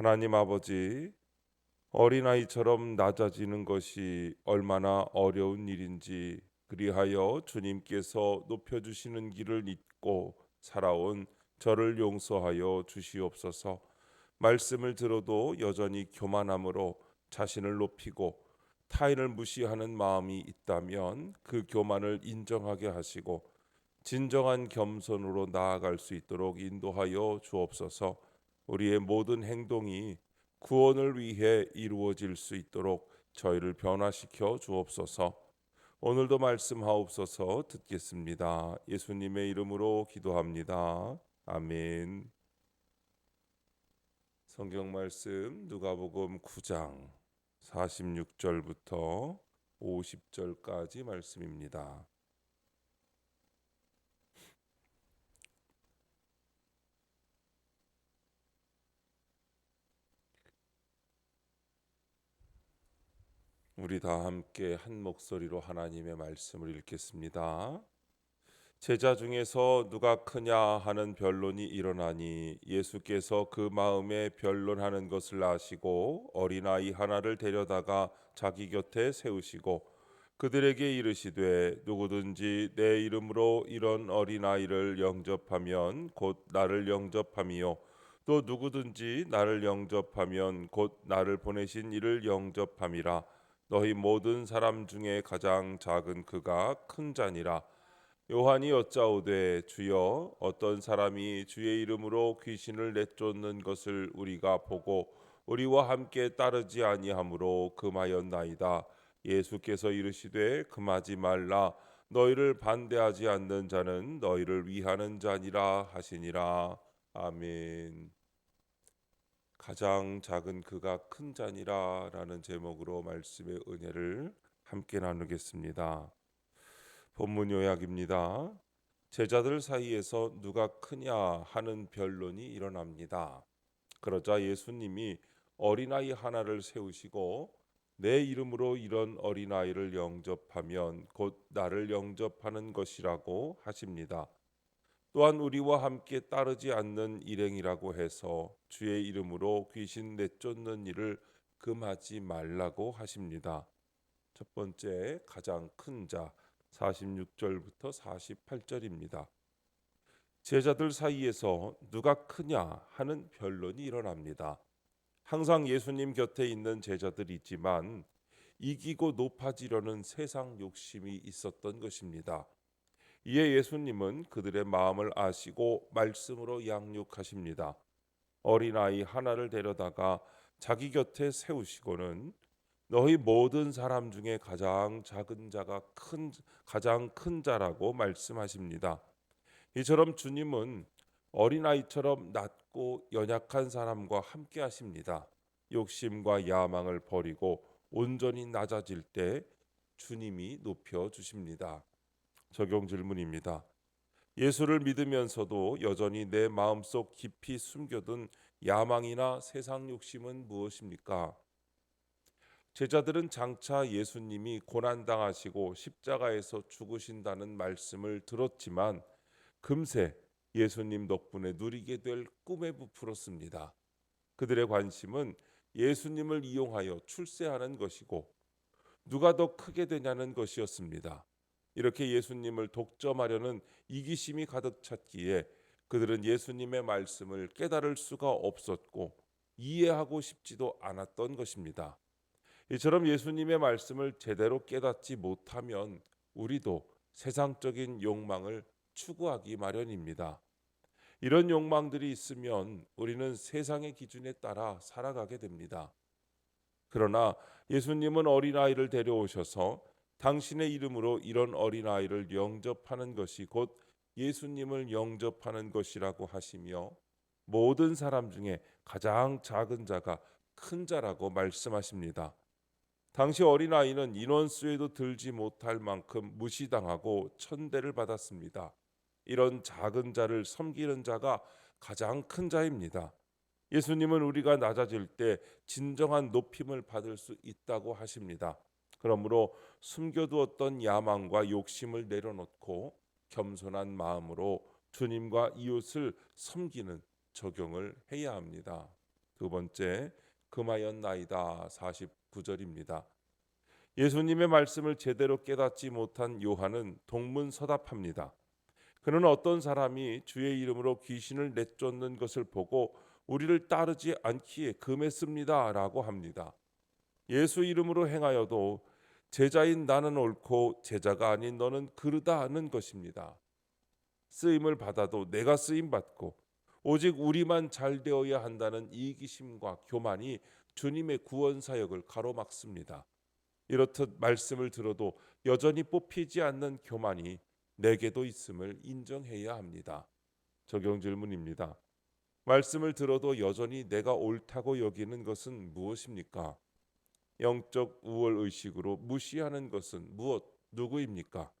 하나님 아버지, 어린아이처럼 낮아지는 것이 얼마나 어려운 일인지, 그리하여 주님께서 높여주시는 길을 잇고 살아온 저를 용서하여 주시옵소서. 말씀을 들어도 여전히 교만함으로 자신을 높이고 타인을 무시하는 마음이 있다면 그 교만을 인정하게 하시고 진정한 겸손으로 나아갈 수 있도록 인도하여 주옵소서. 우리의 모든 행동이 구원을 위해 이루어질 수 있도록 저희를 변화시켜 주옵소서. 오늘도 말씀하옵소서. 듣겠습니다. 예수님의 이름으로 기도합니다. 아멘. 성경 말씀 누가복음 9장 46절부터 50절까지 말씀입니다. 우리 다 함께 한 목소리로 하나님의 말씀을 읽겠습니다. 제자 중에서 누가 크냐 하는 변론이 일어나니 예수께서 그 마음에 변론하는 것을 아시고 어린아이 하나를 데려다가 자기 곁에 세우시고 그들에게 이르시되 누구든지 내 이름으로 이런 어린아이를 영접하면 곧 나를 영접함이요 또 누구든지 나를 영접하면 곧 나를 보내신 이를 영접함이라. 너희 모든 사람 중에 가장 작은 그가 큰 자니라. 요한이 여짜오되 주여 어떤 사람이 주의 이름으로 귀신을 내쫓는 것을 우리가 보고 우리와 함께 따르지 아니하므로 금하였나이다. 예수께서 이르시되 금하지 말라. 너희를 반대하지 않는 자는 너희를 위하는 자니라 하시니라. 아멘. 가장 작은 그가 큰 자니라 라는 제목으로 말씀의 은혜를 함께 나누겠습니다. 본문 요약입니다. 제자들 사이에서 누가 크냐 하는 변론이 일어납니다. 그러자 예수님이 어린아이 하나를 세우시고 내 이름으로 이런 어린아이를 영접하면 곧 나를 영접하는 것이라고 하십니다. 또한 우리와 함께 따르지 않는 일행이라고 해서 주의 이름으로 귀신 내쫓는 일을 금하지 말라고 하십니다. 첫 번째, 가장 큰 자 46절부터 48절입니다. 제자들 사이에서 누가 크냐 하는 변론이 일어납니다. 항상 예수님 곁에 있는 제자들이지만 이기고 높아지려는 세상 욕심이 있었던 것입니다. 이에 예수님은 그들의 마음을 아시고 말씀으로 양육하십니다. 어린아이 하나를 데려다가 자기 곁에 세우시고는 너희 모든 사람 중에 가장 작은 자가 가장 큰 자라고 말씀하십니다. 이처럼 주님은 어린아이처럼 낮고 연약한 사람과 함께 하십니다. 욕심과 야망을 버리고 온전히 낮아질 때 주님이 높여 주십니다. 적용 질문입니다. 예수를 믿으면서도 여전히 내 마음속 깊이 숨겨둔 야망이나 세상 욕심은 무엇입니까? 제자들은 장차 예수님이 고난당하시고 십자가에서 죽으신다는 말씀을 들었지만 금세 예수님 덕분에 누리게 될 꿈에 부풀었습니다. 그들의 관심은 예수님을 이용하여 출세하는 것이고 누가 더 크게 되냐는 것이었습니다. 이렇게 예수님을 독점하려는 이기심이 가득 찼기에 그들은 예수님의 말씀을 깨달을 수가 없었고 이해하고 싶지도 않았던 것입니다. 이처럼 예수님의 말씀을 제대로 깨닫지 못하면 우리도 세상적인 욕망을 추구하기 마련입니다. 이런 욕망들이 있으면 우리는 세상의 기준에 따라 살아가게 됩니다. 그러나 예수님은 어린아이를 데려오셔서 당신의 이름으로 이런 어린아이를 영접하는 것이 곧 예수님을 영접하는 것이라고 하시며 모든 사람 중에 가장 작은 자가 큰 자라고 말씀하십니다. 당시 어린아이는 인원수에도 들지 못할 만큼 무시당하고 천대를 받았습니다. 이런 작은 자를 섬기는 자가 가장 큰 자입니다. 예수님은 우리가 낮아질 때 진정한 높임을 받을 수 있다고 하십니다. 그러므로 숨겨두었던 야망과 욕심을 내려놓고 겸손한 마음으로 주님과 이웃을 섬기는 적용을 해야 합니다. 두 번째, 금하였나이다 49절입니다. 예수님의 말씀을 제대로 깨닫지 못한 요한은 동문서답합니다. 그는 어떤 사람이 주의 이름으로 귀신을 내쫓는 것을 보고 우리를 따르지 않기에 금했습니다 라고 합니다. 예수 이름으로 행하여도 제자인 나는 옳고 제자가 아닌 너는 그르다 하는 것입니다. 쓰임을 받아도 내가 쓰임 받고 오직 우리만 잘 되어야 한다는 이기심과 교만이 주님의 구원 사역을 가로막습니다. 이렇듯 말씀을 들어도 여전히 뽑히지 않는 교만이 내게도 있음을 인정해야 합니다. 적용 질문입니다. 말씀을 들어도 여전히 내가 옳다고 여기는 것은 무엇입니까? 영적 우월 의식으로 무시하는 것은 누구입니까?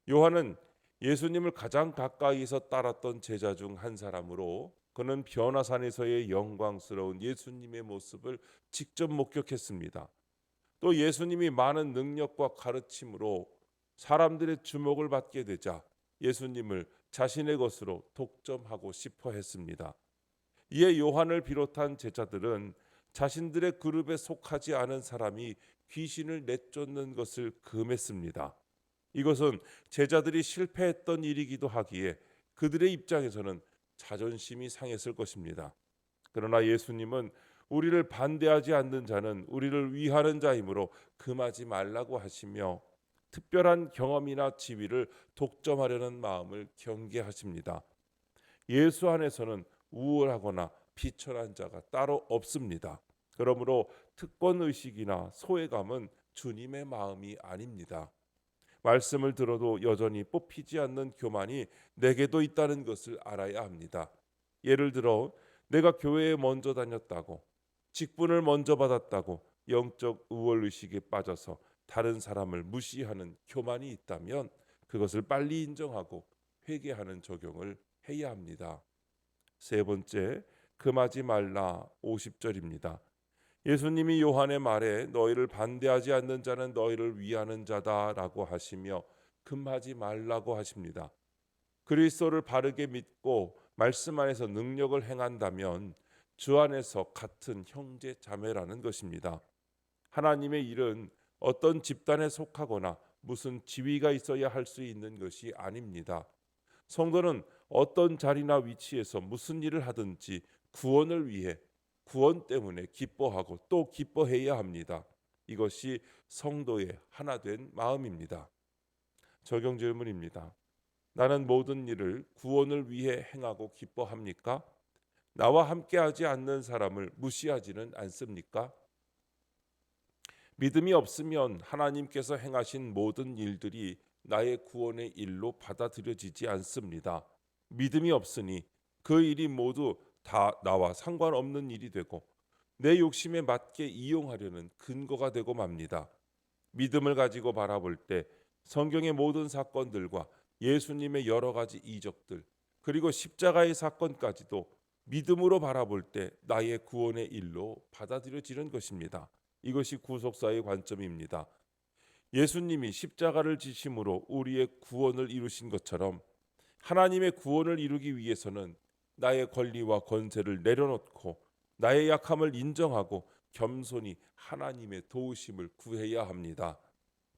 요한은 예수님을 가장 가까이서 따랐던 제자 중 한 사람으로 그는 변화산에서의 영광스러운 예수님의 모습을 직접 목격했습니다. 또 예수님이 많은 능력과 가르침으로 사람들의 주목을 받게 되자 예수님을 자신의 것으로 독점하고 싶어 했습니다. 이에 요한을 비롯한 제자들은 자신들의 그룹에 속하지 않은 사람이 귀신을 내쫓는 것을 금했습니다. 이것은 제자들이 실패했던 일이기도 하기에 그들의 입장에서는 자존심이 상했을 것입니다. 그러나 예수님은 우리를 반대하지 않는 자는 우리를 위하는 자이므로 금하지 말라고 하시며 특별한 경험이나 지위를 독점하려는 마음을 경계하십니다. 예수 안에서는 우월하거나 비천한 자가 따로 없습니다. 그러므로 특권 의식이나 소외감은 주님의 마음이 아닙니다. 말씀을 들어도 여전히 뽑히지 않는 교만이 내게도 있다는 것을 알아야 합니다. 예를 들어 내가 교회에 먼저 다녔다고, 직분을 먼저 받았다고 영적 우월 의식에 빠져서 다른 사람을 무시하는 교만이 있다면 그것을 빨리 인정하고 회개하는 적용을 해야 합니다. 세 번째, 금하지 말라 50절입니다. 예수님이 요한의 말에 너희를 반대하지 않는 자는 너희를 위하는 자다라고 하시며 금하지 말라고 하십니다. 그리스도를 바르게 믿고 말씀 안에서 능력을 행한다면 주 안에서 같은 형제 자매라는 것입니다. 하나님의 일은 어떤 집단에 속하거나 무슨 지위가 있어야 할 수 있는 것이 아닙니다. 성도는 어떤 자리나 위치에서 무슨 일을 하든지 구원을 위해 구원 때문에 기뻐하고 또 기뻐해야 합니다. 이것이 성도의 하나된 마음입니다. 적용 질문입니다. 나는 모든 일을 구원을 위해 행하고 기뻐합니까? 나와 함께하지 않는 사람을 무시하지는 않습니까? 믿음이 없으면 하나님께서 행하신 모든 일들이 나의 구원의 일로 받아들여지지 않습니다. 믿음이 없으니 그 일이 모두 다 나와 상관없는 일이 되고 내 욕심에 맞게 이용하려는 근거가 되고 맙니다. 믿음을 가지고 바라볼 때 성경의 모든 사건들과 예수님의 여러 가지 이적들 그리고 십자가의 사건까지도 믿음으로 바라볼 때 나의 구원의 일로 받아들여지는 것입니다. 이것이 구속사의 관점입니다. 예수님이 십자가를 지심으로 우리의 구원을 이루신 것처럼 하나님의 구원을 이루기 위해서는 나의 권리와 권세를 내려놓고 나의 약함을 인정하고 겸손히 하나님의 도우심을 구해야 합니다.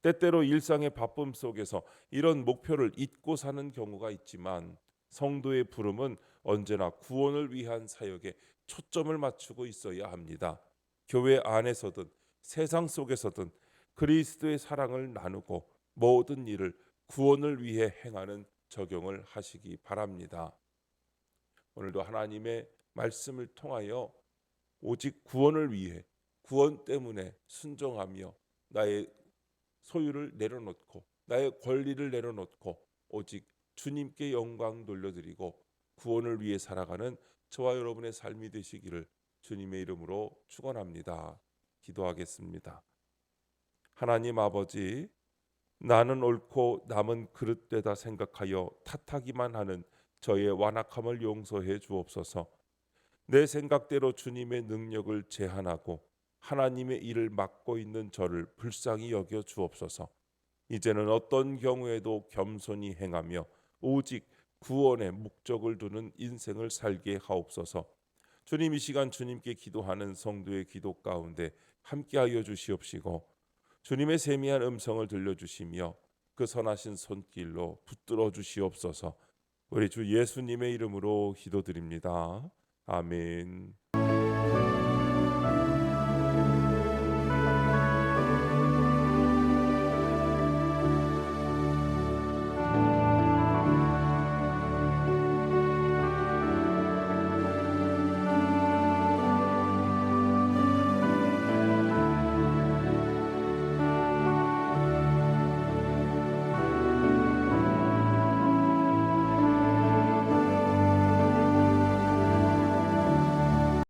때때로 일상의 바쁨 속에서 이런 목표를 잊고 사는 경우가 있지만 성도의 부름은 언제나 구원을 위한 사역에 초점을 맞추고 있어야 합니다. 교회 안에서든 세상 속에서든 그리스도의 사랑을 나누고 모든 일을 구원을 위해 행하는 적용을 하시기 바랍니다. 오늘도 하나님의 말씀을 통하여 오직 구원을 위해 구원 때문에 순종하며 나의 소유를 내려놓고 나의 권리를 내려놓고 오직 주님께 영광 돌려드리고 구원을 위해 살아가는 저와 여러분의 삶이 되시기를 주님의 이름으로 축원합니다. 기도하겠습니다. 하나님 아버지, 나는 옳고 남은 그릇되다 생각하여 탓하기만 하는 저의 완악함을 용서해 주옵소서. 내 생각대로 주님의 능력을 제한하고 하나님의 일을 맡고 있는 저를 불쌍히 여겨 주옵소서. 이제는 어떤 경우에도 겸손히 행하며 오직 구원의 목적을 두는 인생을 살게 하옵소서. 주님, 이 시간 주님께 기도하는 성도의 기도 가운데 함께하여 주시옵시고 주님의 세미한 음성을 들려주시며 그 선하신 손길로 붙들어 주시옵소서. 우리 주 예수님의 이름으로 기도드립니다. 아멘.